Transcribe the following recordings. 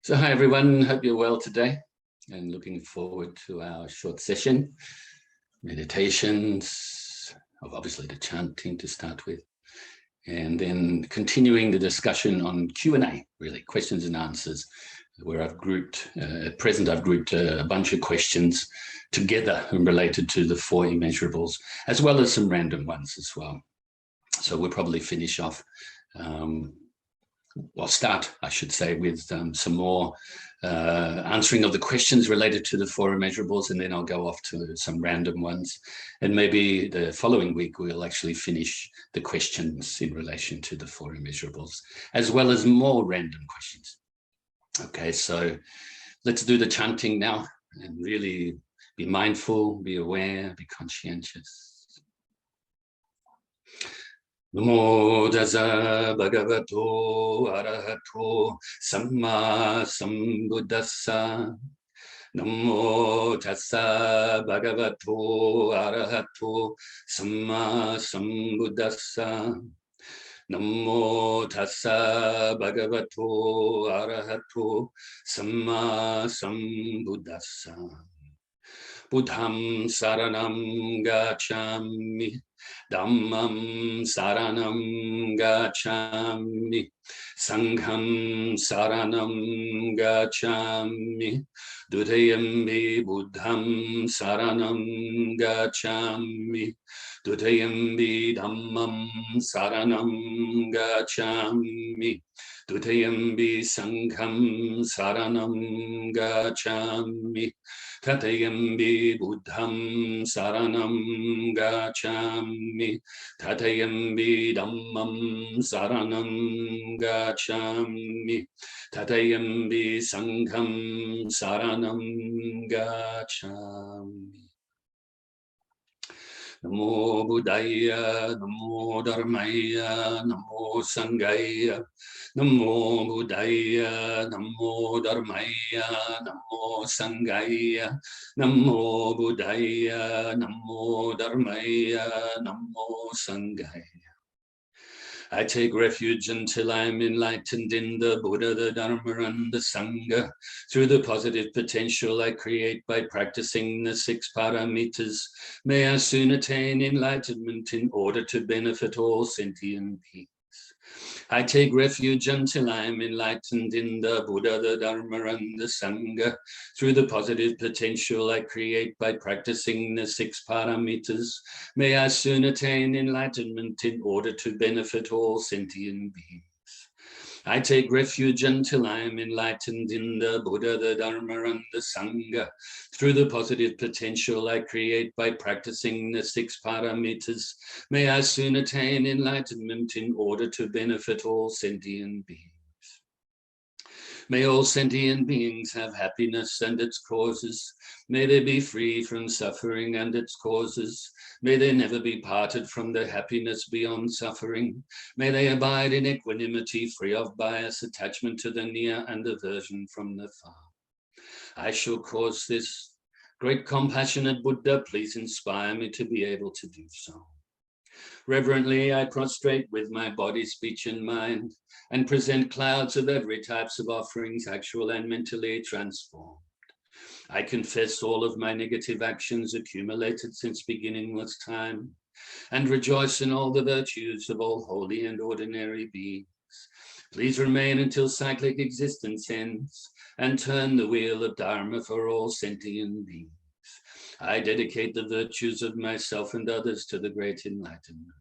So hi everyone, hope you're well today and looking forward to our short session, meditations, obviously the chanting to start with, and then continuing the discussion on Q&A, really, questions and answers, where I've grouped, at present I've grouped a bunch of questions together related to the 4 immeasurables, as well as some random ones as well. So we'll probably finish off, I'll start, I should say, with some more answering of the questions related to the 4 immeasurables, and then I'll go off to some random ones. And maybe the following week, we'll actually finish the questions in relation to the 4 immeasurables, as well as more random questions. Okay, so let's do the chanting now and really be mindful, be aware, be conscientious. Namo Tassa Bhagavato Arahato Samma Sambuddhassa. Namo Tassa Bhagavato Arahato Samma Sambuddhassa. Namo Tassa Bhagavato Arahato Samma Sambuddhassa. Buddham saranam gacchami, Dhammam saranam gacchami, Sangham saranam gacchami, Dutayambi Buddham saranam gacchami, Dutayambi Dhammam saranam gacchami, Dutayambi Sangham saranam gacchami, Tatayambi Buddham saranam gacchami, Tatayambi Dhammam saranam gacchami, Tatayambi Sangham saranam gacchami. Namo Buddhaya, Namo Dharmaya, Namo Sanghaya, Namo Buddhaya, Namo Dharmaya, Namo Sanghaya, Namo Buddhaya, Namo Dharmaya, Namo Sanghaya. I take refuge until I'm enlightened in the Buddha, the Dharma, and the Sangha. Through the positive potential I create by practicing the 6 paramitas, may I soon attain enlightenment in order to benefit all sentient beings. I take refuge until I am enlightened in the Buddha, the Dharma, and the Sangha. Through the positive potential I create by practicing the 6 paramitas, may I soon attain enlightenment in order to benefit all sentient beings. I take refuge until I am enlightened in the Buddha, the Dharma, and the Sangha. Through the positive potential I create by practicing the 6 paramitas, may I soon attain enlightenment in order to benefit all sentient beings. May all sentient beings have happiness and its causes. May they be free from suffering and its causes. May they never be parted from their happiness beyond suffering. May they abide in equanimity, free of bias, attachment to the near, and aversion from the far. I shall cause this. Great compassionate Buddha, please inspire me to be able to do so. Reverently, I prostrate with my body, speech, and mind, and present clouds of every types of offerings, actual and mentally transformed. I confess all of my negative actions accumulated since beginningless time, and rejoice in all the virtues of all holy and ordinary beings. Please remain until cyclic existence ends, and turn the wheel of Dharma for all sentient beings. I dedicate the virtues of myself and others to the great enlightenment.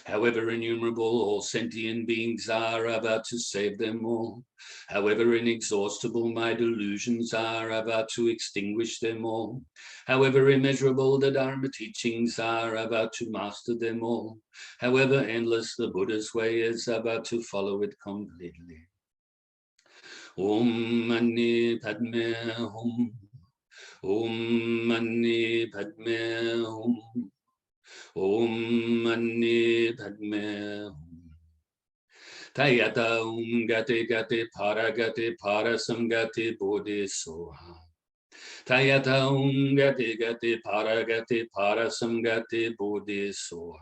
However innumerable all sentient beings are, I vow to save them all. However inexhaustible my delusions are, I vow to extinguish them all. However immeasurable the Dharma teachings are, I vow to master them all. However endless the Buddha's way is, I vow to follow it completely. Om Mani Padme Hum. Om Mani Padme Hum. Om Mani Padme Hum. Tayata Gati Gati Para Samgati Bodhi Soha. Tayata Gati Gati Para Samgati Bodhi Soha.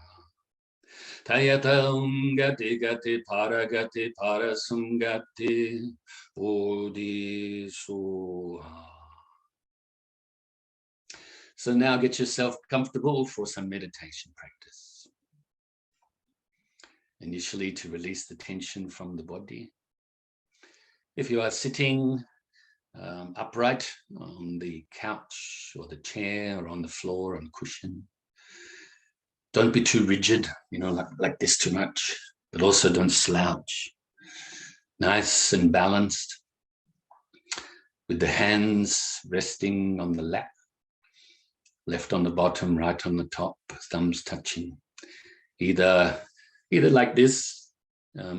Tayatam gati gati parasum gati bodhisuha. So now get yourself comfortable for some meditation practice. Initially, to release the tension from the body. If you are sitting upright on the couch or the chair or on the floor on cushion, don't be too rigid, like this too much, but also don't slouch. Nice and balanced, with the hands resting on the lap, left on the bottom, right on the top, thumbs touching, either like this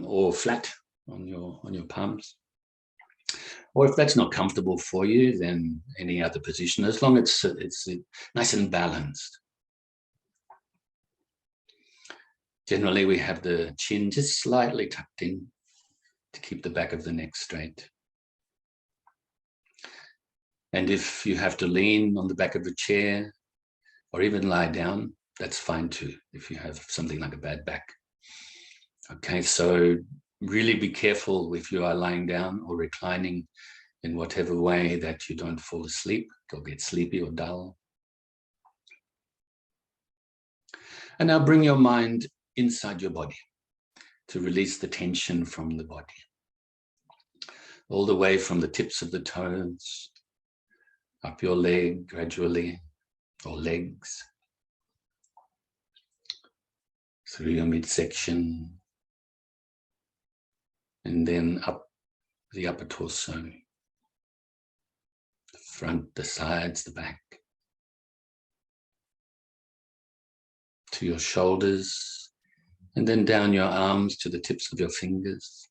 or flat on your palms. Or if that's not comfortable for you, then any other position, as long as it's nice and balanced. Generally, we have the chin just slightly tucked in to keep the back of the neck straight. And if you have to lean on the back of a chair or even lie down, that's fine too, if you have something like a bad back. Okay, so really be careful if you are lying down or reclining in whatever way that you don't fall asleep or get sleepy or dull. And now bring your mind inside your body to release the tension from the body. All the way from the tips of the toes, up your leg gradually, or legs, through your midsection, and then up the upper torso, the front, the sides, the back, to your shoulders, and then down your arms to the tips of your fingers,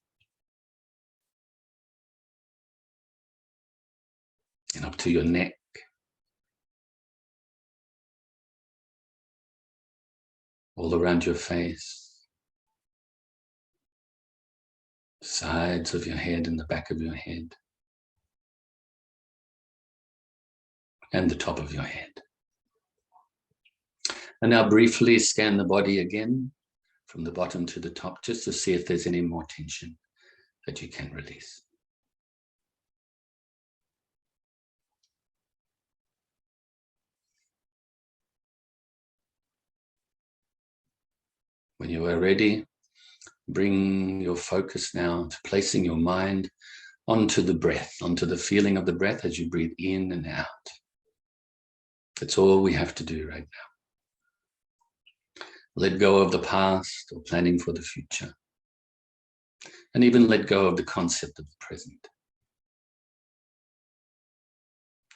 and up to your neck, all around your face, sides of your head and the back of your head, and the top of your head. And now briefly scan the body again from the bottom to the top, just to see if there's any more tension that you can release. When you are ready, bring your focus now to placing your mind onto the breath, onto the feeling of the breath as you breathe in and out. That's all we have to do right now. Let go of the past or planning for the future. And even let go of the concept of the present.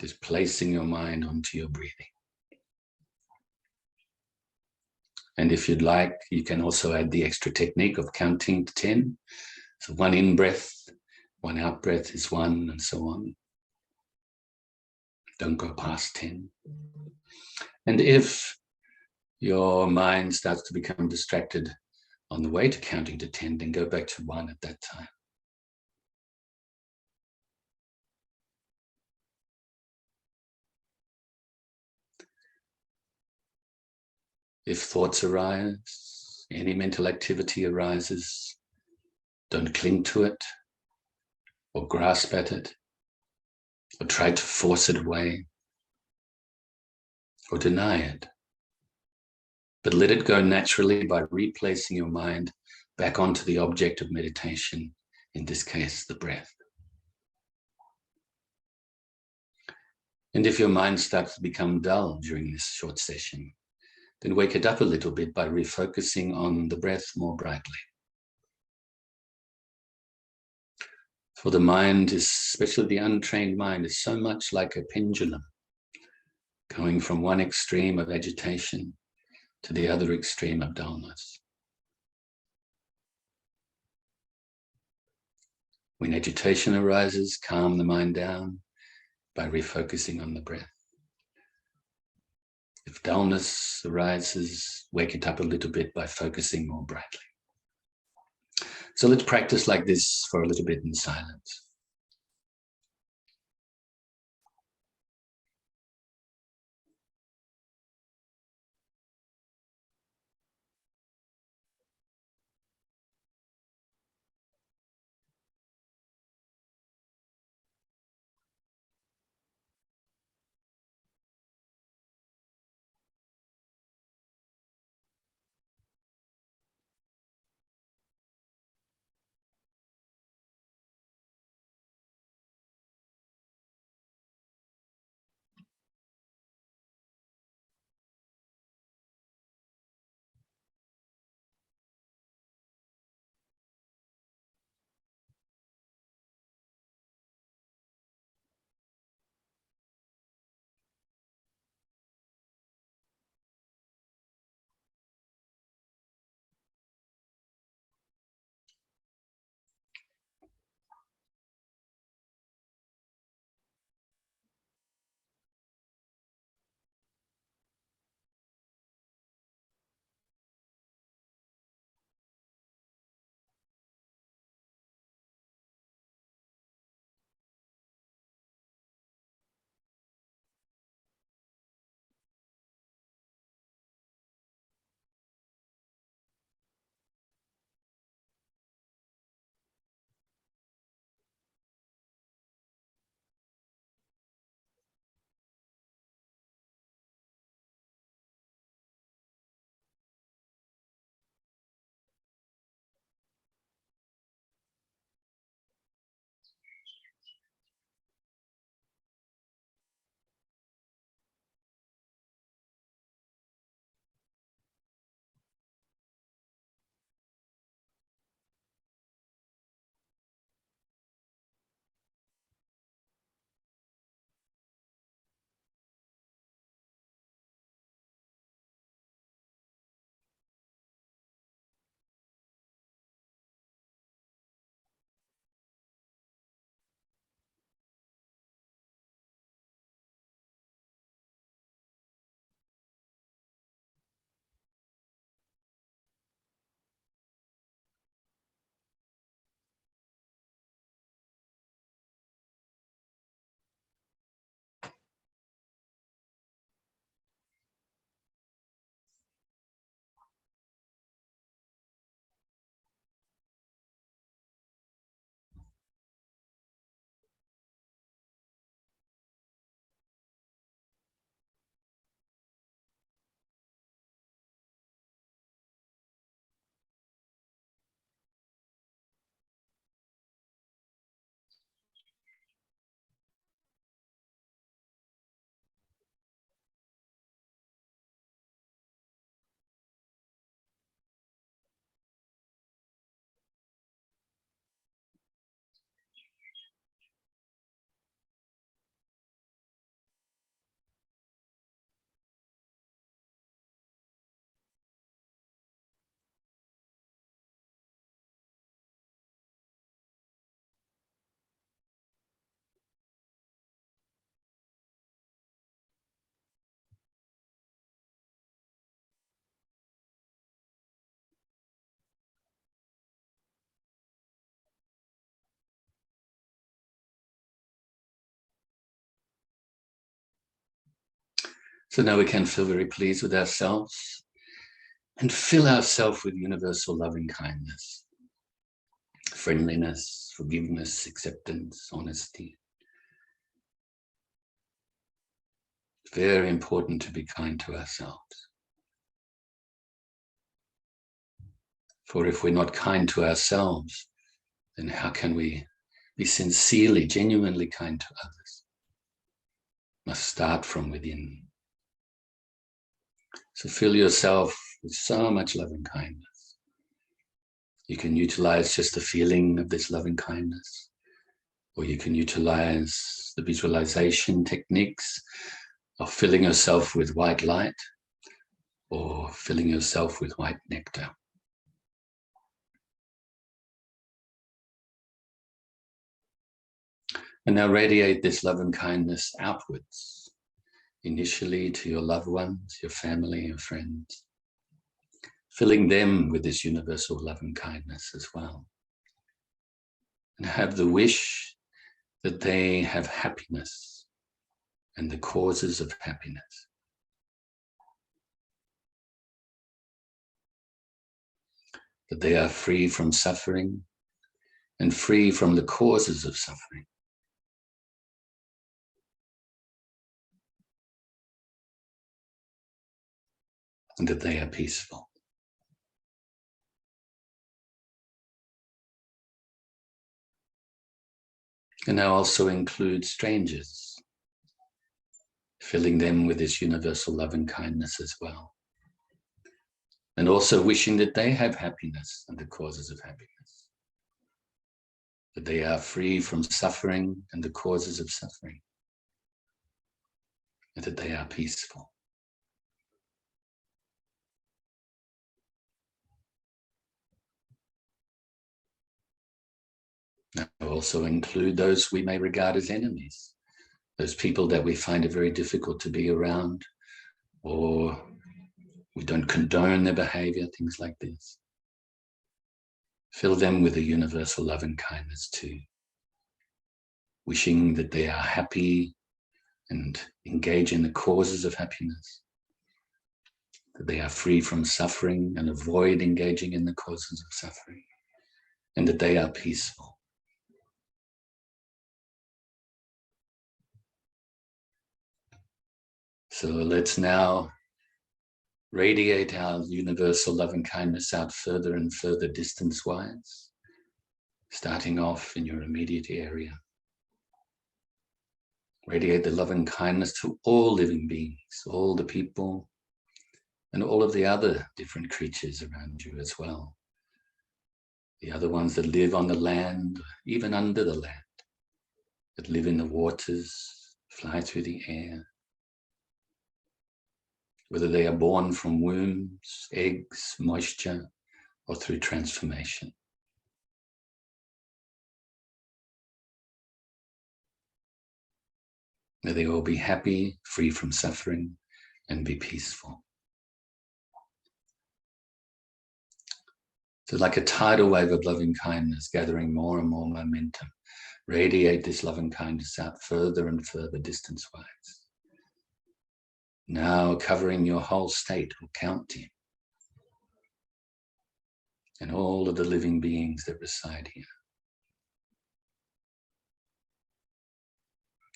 Just placing your mind onto your breathing. And if you'd like, you can also add the extra technique of counting to 10. So 1 in breath, 1 out breath is 1, and so on. Don't go past 10. And if your mind starts to become distracted on the way to counting to 10, then go back to 1 at that time. If thoughts arise, any mental activity arises, don't cling to it or grasp at it or try to force it away or deny it. But let it go naturally by replacing your mind back onto the object of meditation, in this case, the breath. And if your mind starts to become dull during this short session, then wake it up a little bit by refocusing on the breath more brightly. For the mind, especially the untrained mind, is so much like a pendulum, going from one extreme of agitation to the other extreme of dullness. When agitation arises, calm the mind down by refocusing on the breath. If dullness arises, wake it up a little bit by focusing more brightly. So let's practice like this for a little bit in silence. So now we can feel very pleased with ourselves and fill ourselves with universal loving kindness, friendliness, forgiveness, acceptance, honesty. It's very important to be kind to ourselves. For if we're not kind to ourselves, then how can we be sincerely, genuinely kind to others? Must start from within. So fill yourself with so much loving kindness. You can utilize just the feeling of this loving kindness, or you can utilize the visualization techniques of filling yourself with white light or filling yourself with white nectar. And now radiate this love and kindness outwards, initially to your loved ones, your family, your friends, filling them with this universal love and kindness as well. And have the wish that they have happiness and the causes of happiness. That they are free from suffering and free from the causes of suffering. And that they are peaceful. And now also include strangers, filling them with this universal love and kindness as well. And also wishing that they have happiness and the causes of happiness. That they are free from suffering and the causes of suffering. And that they are peaceful. Now also include those we may regard as enemies, those people that we find it very difficult to be around, or we don't condone their behavior, things like this. Fill them with a universal love and kindness too, wishing that they are happy and engage in the causes of happiness, that they are free from suffering and avoid engaging in the causes of suffering, and that they are peaceful. So let's now radiate our universal love and kindness out further and further distance-wise, starting off in your immediate area. Radiate the love and kindness to all living beings, all the people, and all of the other different creatures around you as well. The other ones that live on the land, even under the land, that live in the waters, fly through the air, whether they are born from wombs, eggs, moisture, or through transformation. May they all be happy, free from suffering, and be peaceful. So like a tidal wave of loving kindness gathering more and more momentum, radiate this loving kindness out further and further distance-wise. Now covering your whole state or county and all of the living beings that reside here.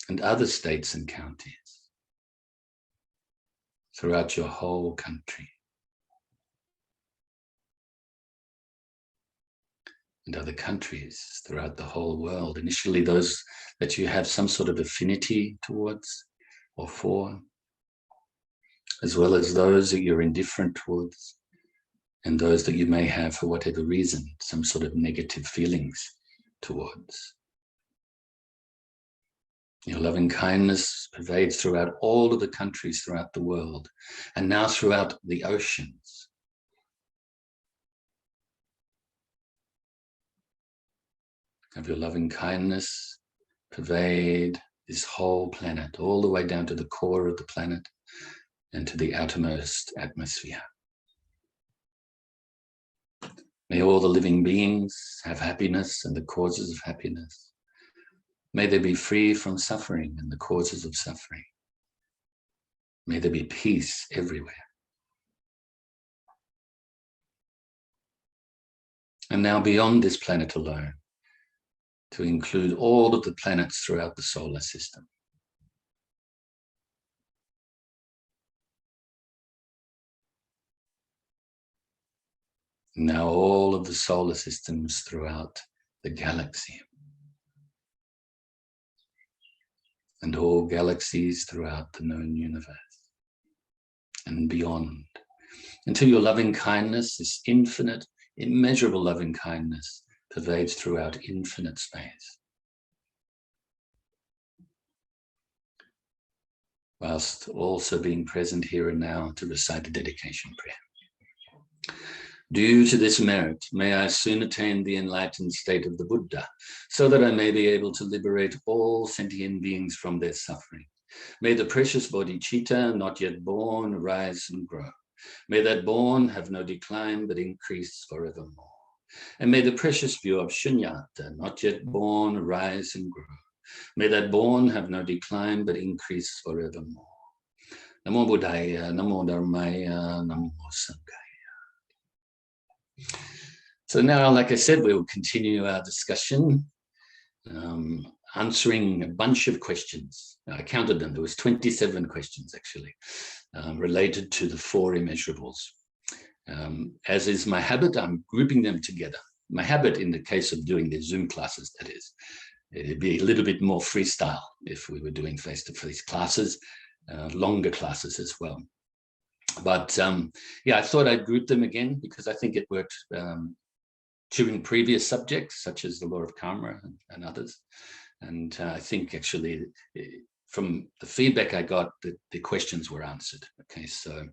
And other states and counties throughout your whole country. And other countries throughout the whole world. Initially those that you have some sort of affinity towards or for, as well as those that you're indifferent towards, and those that you may have, for whatever reason, some sort of negative feelings towards. Your loving kindness pervades throughout all of the countries throughout the world, and now throughout the oceans. Have your loving kindness pervade this whole planet, all the way down to the core of the planet and to the outermost atmosphere. May all the living beings have happiness and the causes of happiness. May they be free from suffering and the causes of suffering. May there be peace everywhere. And now beyond this planet alone, to include all of the planets throughout the solar system. Now all of the solar systems throughout the galaxy. And all galaxies throughout the known universe. And beyond. Until your loving kindness, this infinite, immeasurable loving kindness, pervades throughout infinite space. Whilst also being present here and now to recite the dedication prayer. Due to this merit, may I soon attain the enlightened state of the Buddha, so that I may be able to liberate all sentient beings from their suffering. May the precious bodhicitta, not yet born, rise and grow. May that born have no decline, but increase forevermore. And may the precious view of shunyata, not yet born, rise and grow. May that born have no decline, but increase forevermore. Namo Buddhaya, Namo Dharmaya, Namo Sanghaya. So now, like I said, we will continue our discussion, answering a bunch of questions. I counted them. There was 27 questions, actually, related to the four immeasurables. As is my habit, I'm grouping them together. My habit in the case of doing the Zoom classes, that is. It'd be a little bit more freestyle if we were doing face-to-face classes, longer classes as well. But yeah, I thought I'd group them again because I think it worked during previous subjects, such as the law of karma and others. And I think actually from the feedback I got, the questions were answered. Okay, so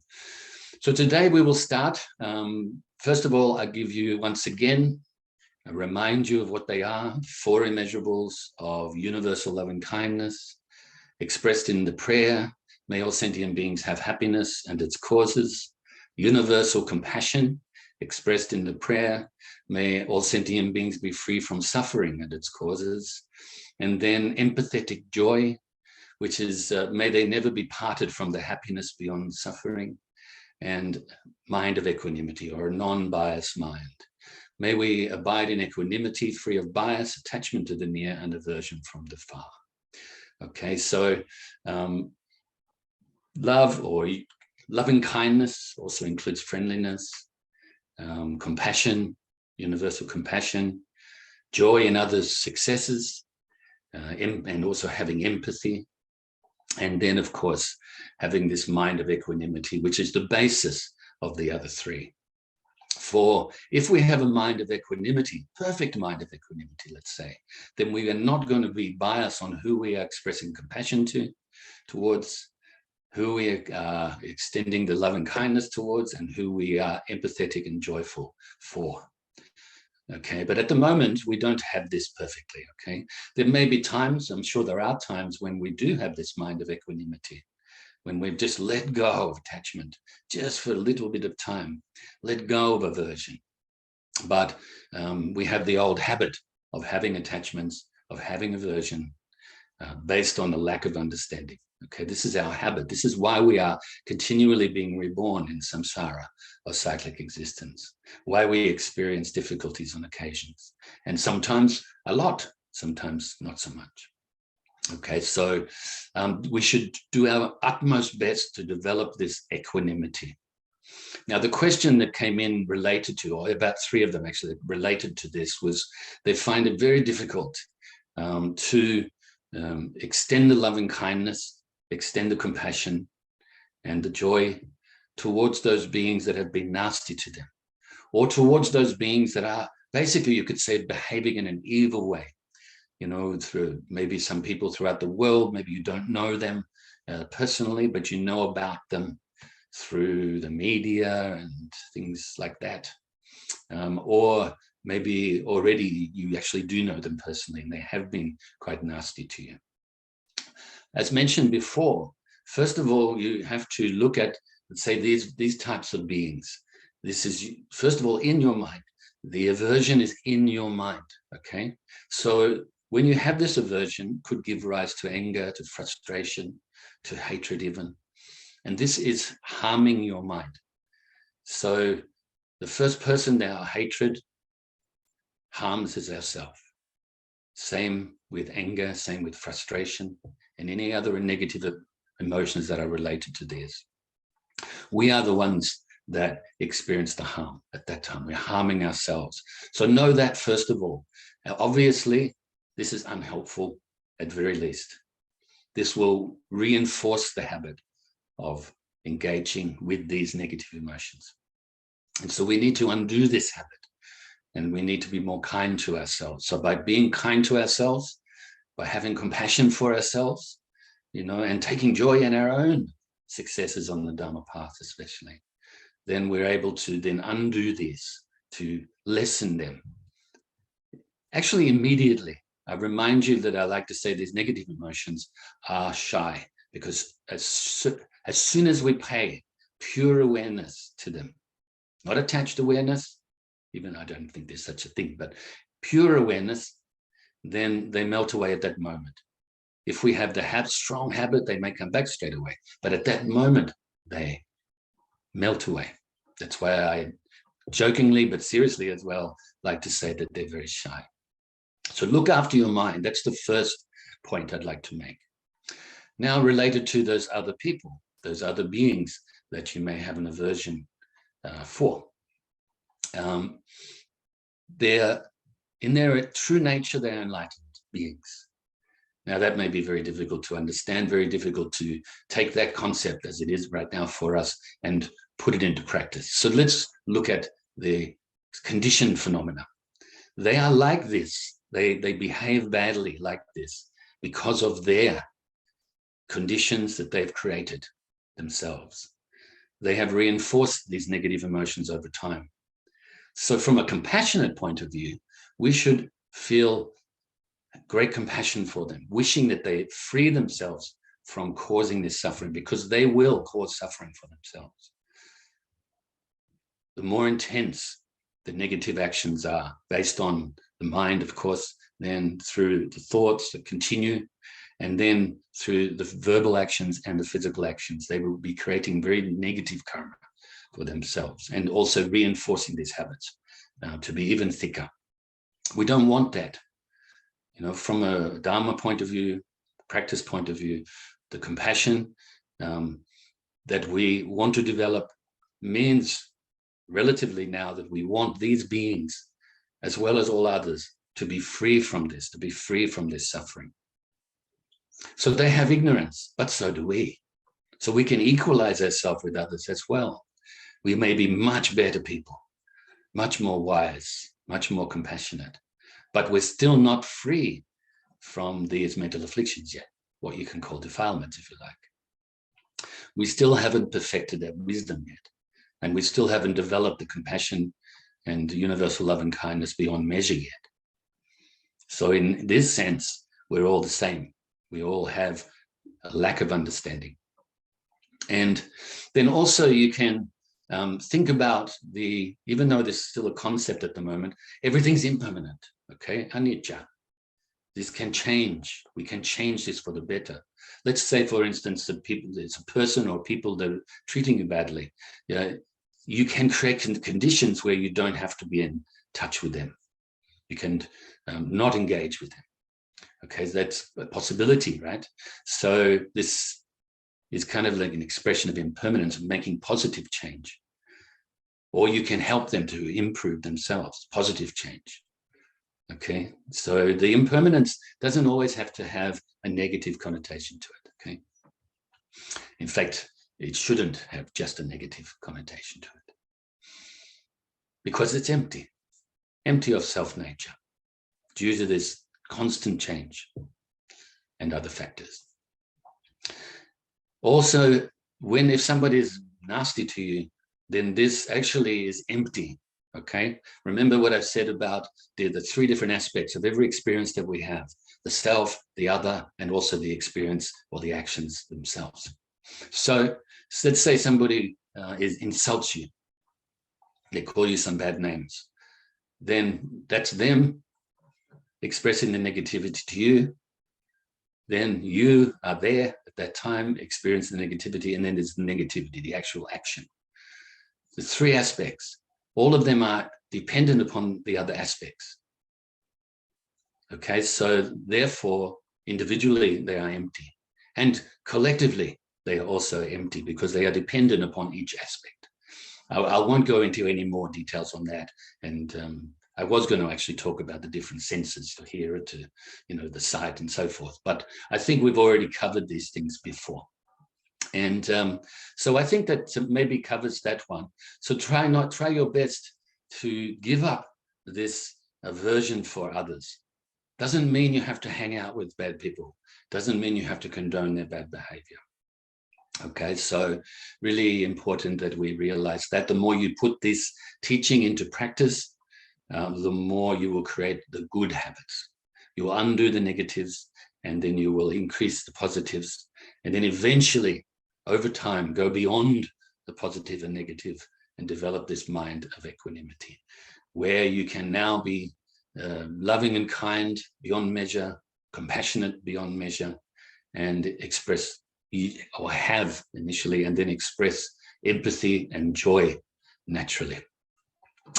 today we will start. First of all, I give you once again, I remind you of what they are, four immeasurables of universal loving kindness, expressed in the prayer, may all sentient beings have happiness and its causes, universal compassion, expressed in the prayer, may all sentient beings be free from suffering and its causes, and then empathetic joy, which is, may they never be parted from the happiness beyond suffering, and mind of equanimity, or a non-biased mind. May we abide in equanimity, free of bias, attachment to the near, and aversion from the far. Okay, so love or loving kindness also includes friendliness, compassion, universal compassion, joy in others' successes, and also having empathy. And then, of course, having this mind of equanimity, which is the basis of the other three. For if we have a mind of equanimity, perfect mind of equanimity, let's say, then we are not going to be biased on who we are expressing compassion towards, who we are extending the love and kindness towards, and who we are empathetic and joyful for. Okay, but at the moment, we don't have this perfectly, okay? There may be times, I'm sure there are times when we do have this mind of equanimity, when we've just let go of attachment, just for a little bit of time, let go of aversion. But we have the old habit of having attachments, of having aversion, based on a lack of understanding. Okay, this is our habit. This is why we are continually being reborn in samsara, or cyclic existence, why we experience difficulties on occasions, and sometimes a lot, sometimes not so much. Okay, so we should do our utmost best to develop this equanimity. Now, the question that came in related to, or about three of them actually related to this, was they find it very difficult to extend the loving kindness, extend the compassion and the joy towards those beings that have been nasty to them, or towards those beings that are basically, you could say, behaving in an evil way. You know, through maybe some people throughout the world, maybe you don't know them personally, but you know about them through the media and things like that. Or maybe already you actually do know them personally and they have been quite nasty to you. As mentioned before, first of all, you have to look at, let's say, these types of beings. This is, first of all, in your mind. The aversion is in your mind, okay? So when you have this aversion, could give rise to anger, to frustration, to hatred even. And this is harming your mind. So the first person that our hatred harms is ourselves. Same with anger, same with frustration, and any other negative emotions that are related to these. We are the ones that experience the harm at that time. We're harming ourselves. So know that first of all. Now, obviously, this is unhelpful at very least. This will reinforce the habit of engaging with these negative emotions. And so we need to undo this habit, and we need to be more kind to ourselves. So by being kind to ourselves, by having compassion for ourselves, and taking joy in our own successes on the Dharma path especially, then we're able to then undo these, to lessen them. Actually, immediately, I remind you that I like to say these negative emotions are shy, because as soon as we pay pure awareness to them, not attached awareness, even I don't think there's such a thing, but pure awareness, then they melt away at that moment. If we have the strong habit, they may come back straight away. But at that moment, they melt away. That's why I jokingly, but seriously as well, like to say that they're very shy. So look after your mind. That's the first point I'd like to make. Now, related to those other people, those other beings that you may have an aversion for. They're, in their true nature, they're enlightened beings. Now, that may be very difficult to understand, very difficult to take that concept as it is right now for us and put it into practice. So let's look at the conditioned phenomena. They are like this. They behave badly like this because of their conditions that they've created themselves. They have reinforced these negative emotions over time. So from a compassionate point of view, we should feel great compassion for them, wishing that they free themselves from causing this suffering, because they will cause suffering for themselves. The more intense the negative actions are, based on the mind, of course, then through the thoughts that continue, and then through the verbal actions and the physical actions, they will be creating very negative karma for themselves, and also reinforcing these habits to be even thicker. We don't want that. From a Dharma point of view, practice point of view, the compassion that we want to develop means relatively now that we want these beings, as well as all others, to be free from this, to be free from this suffering. So they have ignorance, but so do we. So we can equalize ourselves with others as well. We may be much better people, much more wise, much more compassionate, but we're still not free from these mental afflictions yet, what you can call defilements, if you like. We still haven't perfected that wisdom yet, and we still haven't developed the compassion and universal love and kindness beyond measure yet. So in this sense, we're all the same. We all have a lack of understanding. And then also you can think about even though this is still a concept at the moment, everything's impermanent, okay? Anicca. This can change. We can change this for the better. Let's say, for instance, that it's a person or people that are treating you badly. You can create conditions where you don't have to be in touch with them. You can not engage with them. Okay, so that's a possibility, right? So this is kind of like an expression of impermanence, of making positive change. Or you can help them to improve themselves, positive change. Okay, so the impermanence doesn't always have to have a negative connotation to it, okay? In fact, it shouldn't have just a negative connotation to it, because it's empty of self-nature, due to this constant change and other factors. Also, if somebody is nasty to you, then this actually is empty, okay? Remember what I've said about the three different aspects of every experience that we have: the self, the other, and also the experience or the actions themselves. So let's say somebody insults you. They call you some bad names. Then that's them expressing the negativity to you. then you are there at that time, experience the negativity, and then there's the negativity, the actual action. The three aspects, all of them are dependent upon the other aspects. Okay, so therefore, individually, they are empty. And collectively, they are also empty because they are dependent upon each aspect. I won't go into any more details on that. And I was going to actually talk about the different senses, to hear it, to, the sight and so forth. But I think we've already covered these things before. And so I think that maybe covers that one. So try your best to give up this aversion for others. Doesn't mean you have to hang out with bad people. Doesn't mean you have to condone their bad behavior. Okay, so really important that we realize that the more you put this teaching into practice, the more you will create the good habits. You will undo the negatives, and then you will increase the positives. And then eventually, over time, go beyond the positive and negative and develop this mind of equanimity, where you can now be loving and kind beyond measure, compassionate beyond measure, and express, or have initially, and then express empathy and joy naturally.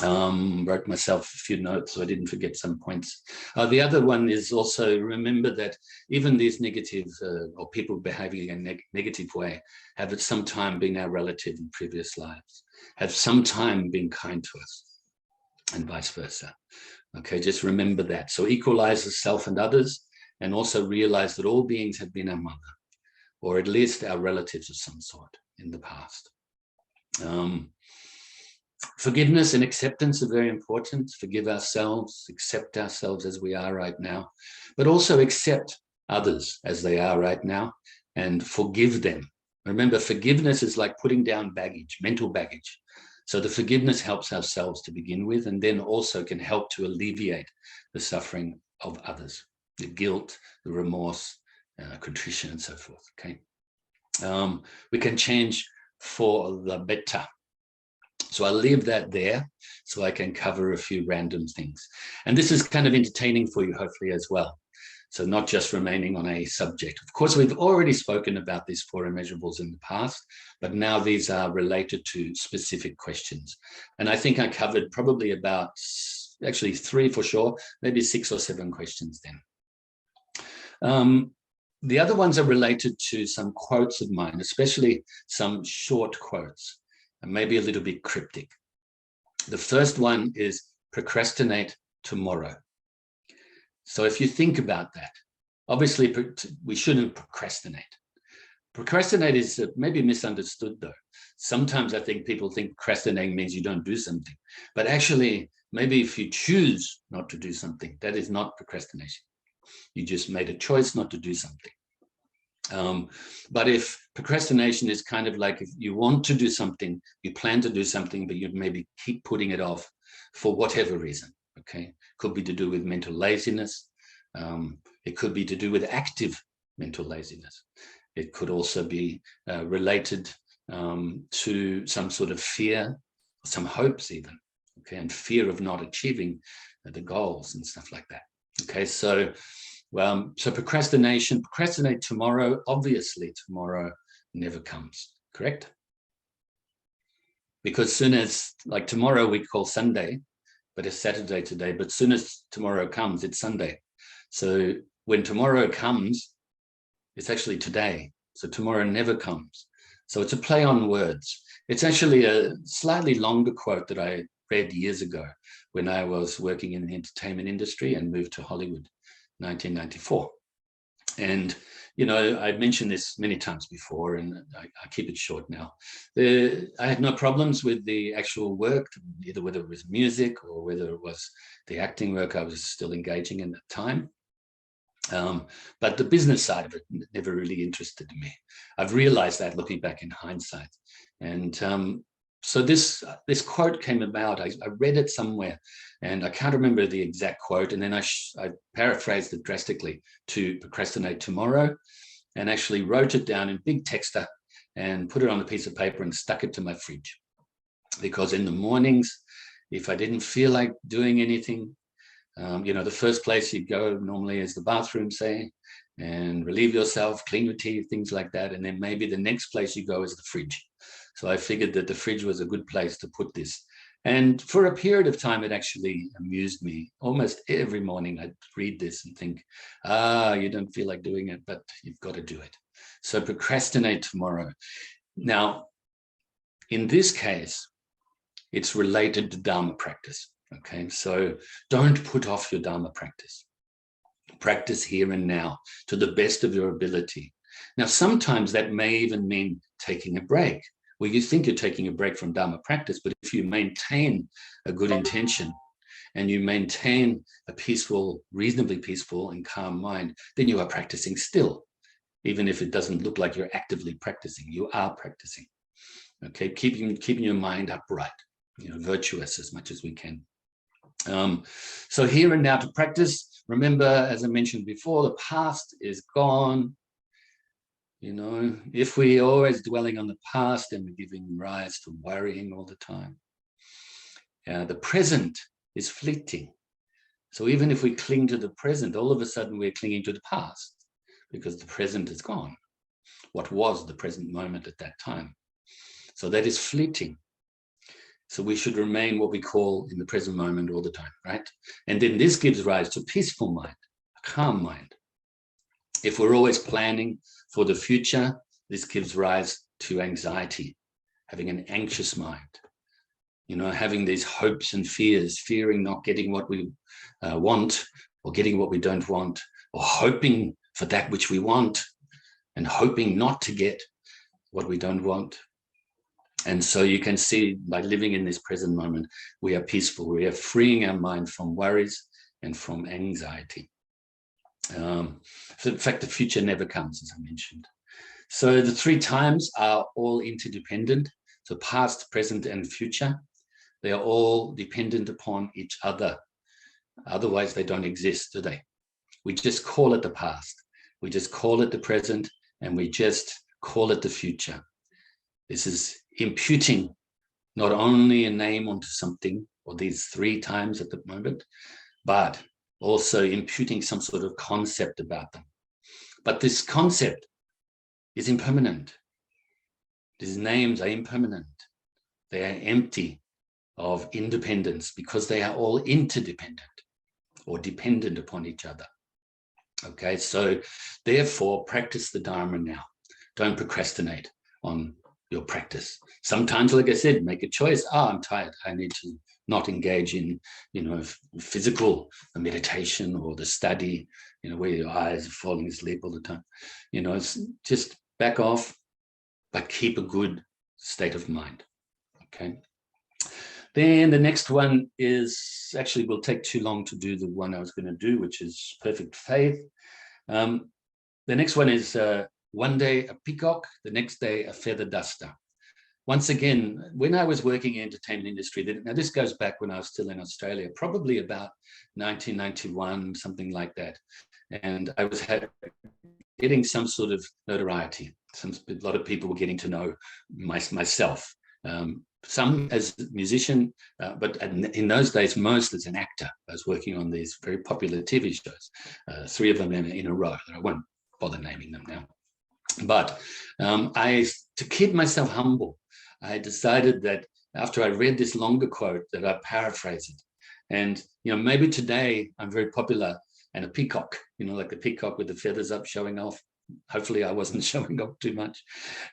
Wrote myself a few notes so I didn't forget some points. The other one is also remember that even these negative or people behaving in a negative way have at some time been our relative in previous lives, have some time been kind to us, and vice versa. Okay, just remember that. So equalize the self and others, and also realize that all beings have been our mother, or at least our relatives of some sort in the past. Forgiveness and acceptance are very important. Forgive ourselves, accept ourselves as we are right now, but also accept others as they are right now and forgive them. Remember, forgiveness is like putting down baggage, mental baggage. So the forgiveness helps ourselves to begin with, and then also can help to alleviate the suffering of others, the guilt, the remorse, contrition, and so forth. Okay, we can change for the better. So I'll leave that there so I can cover a few random things. And this is kind of entertaining for you, hopefully, as well. So not just remaining on a subject. Of course, we've already spoken about these four immeasurables in the past, but now these are related to specific questions. And I think I covered probably about, actually 3 for sure, maybe 6 or 7 questions then. The other ones are related to some quotes of mine, especially some short quotes, and maybe a little bit cryptic. The first one is procrastinate tomorrow. So if you think about that, obviously we shouldn't procrastinate. Procrastinate is maybe misunderstood though. Sometimes I think people think procrastinating means you don't do something, but actually maybe if you choose not to do something, that is not procrastination. You just made a choice not to do something. But if procrastination is kind of like if you want to do something, you plan to do something, but you maybe keep putting it off for whatever reason, okay? Could be to do with mental laziness. It could be to do with active mental laziness. It could also be related to some sort of fear, some hopes even, okay? And fear of not achieving the goals and stuff like that, okay? So procrastinate tomorrow, obviously tomorrow never comes, correct? Because soon as, like tomorrow we call Sunday, but it's Saturday today, but soon as tomorrow comes, it's Sunday. So when tomorrow comes, it's actually today. So tomorrow never comes. So it's a play on words. It's actually a slightly longer quote that I read years ago when I was working in the entertainment industry and moved to Hollywood. 1994. And, I mentioned this many times before, and I keep it short now. I had no problems with the actual work, either whether it was music or whether it was the acting work I was still engaging in at the time. But the business side of it never really interested me. I've realized that looking back in hindsight. And so this quote came about. I read it somewhere, and I can't remember the exact quote. And then I paraphrased it drastically to procrastinate tomorrow, and actually wrote it down in big texter and put it on a piece of paper and stuck it to my fridge. Because in the mornings, if I didn't feel like doing anything, the first place you go normally is the bathroom, say, and relieve yourself, clean your teeth, things like that. And then maybe the next place you go is the fridge. So I figured that the fridge was a good place to put this. And for a period of time, it actually amused me. Almost every morning I'd read this and think, you don't feel like doing it, but you've got to do it. So procrastinate tomorrow. Now, in this case, it's related to Dharma practice. Okay, so don't put off your Dharma practice. Practice here and now to the best of your ability. Now, sometimes that may even mean taking a break. Well, you think you're taking a break from Dharma practice, but if you maintain a good intention and you maintain a peaceful, reasonably peaceful and calm mind, then you are practicing still. Even if it doesn't look like you're actively practicing, you are practicing. Okay, keeping your mind upright, virtuous as much as we can. So here and now to practice, remember, as I mentioned before, the past is gone. If we're always dwelling on the past, then we're giving rise to worrying all the time. The present is fleeting. So even if we cling to the present, all of a sudden we're clinging to the past because the present is gone. What was the present moment at that time? So that is fleeting. So we should remain what we call in the present moment all the time, right? And then this gives rise to a peaceful mind, a calm mind. If we're always planning for the future, this gives rise to anxiety, having an anxious mind, having these hopes and fears, fearing not getting what we want or getting what we don't want, or hoping for that which we want and hoping not to get what we don't want. And so you can see by living in this present moment, we are peaceful. We are freeing our mind from worries and from anxiety. In fact, the future never comes, as I mentioned. So the 3 times are all interdependent. So past, present, and future, they are all dependent upon each other. Otherwise, they don't exist, do they? We just call it the past. We just call it the present, and we just call it the future. This is imputing not only a name onto something, or these 3 times at the moment, but also imputing some sort of concept about them. But this concept is impermanent. These names are impermanent. They are empty of independence because they are all interdependent or dependent upon each other. Okay, so therefore practice the Dharma now. Don't procrastinate on your practice. Sometimes, like I said, make a choice. I'm tired. I need to not engage in, physical meditation or the study, where your eyes are falling asleep all the time. It's just back off, but keep a good state of mind. Okay. Then the next one is, actually will take too long to do the one I was going to do, which is perfect faith. The next one is one day a peacock, the next day a feather duster. Once again, when I was working in the entertainment industry, now this goes back when I was still in Australia, probably about 1991, something like that. And I was getting some sort of notoriety. A lot of people were getting to know myself. Some as a musician, but in those days, most as an actor. I was working on these very popular TV shows, 3 of them in a row. I won't bother naming them now. But to keep myself humble, I decided that after I read this longer quote that I paraphrase it. And, maybe today I'm very popular and a peacock, like the peacock with the feathers up showing off. Hopefully I wasn't showing off too much.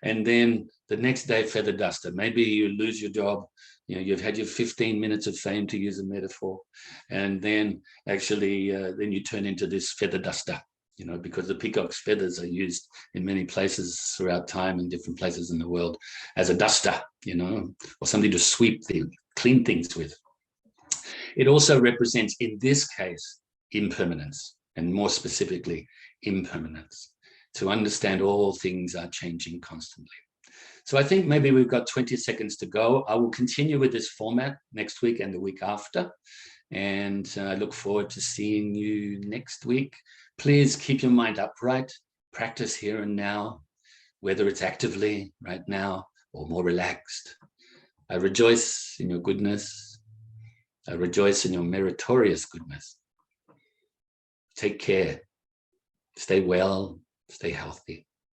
And then the next day, feather duster. Maybe you lose your job. You've had your 15 minutes of fame, to use a metaphor. And then actually, then you turn into this feather duster. Because the peacock's feathers are used in many places throughout time in different places in the world as a duster, or something to sweep clean things with. It also represents, in this case, impermanence, and more specifically, impermanence. To understand all things are changing constantly. So I think maybe we've got 20 seconds to go. I will continue with this format next week and the week after. And I look forward to seeing you next week. Please keep your mind upright, practice here and now, whether it's actively right now or more relaxed. I rejoice in your goodness. I rejoice in your meritorious goodness. Take care. Stay well, stay healthy.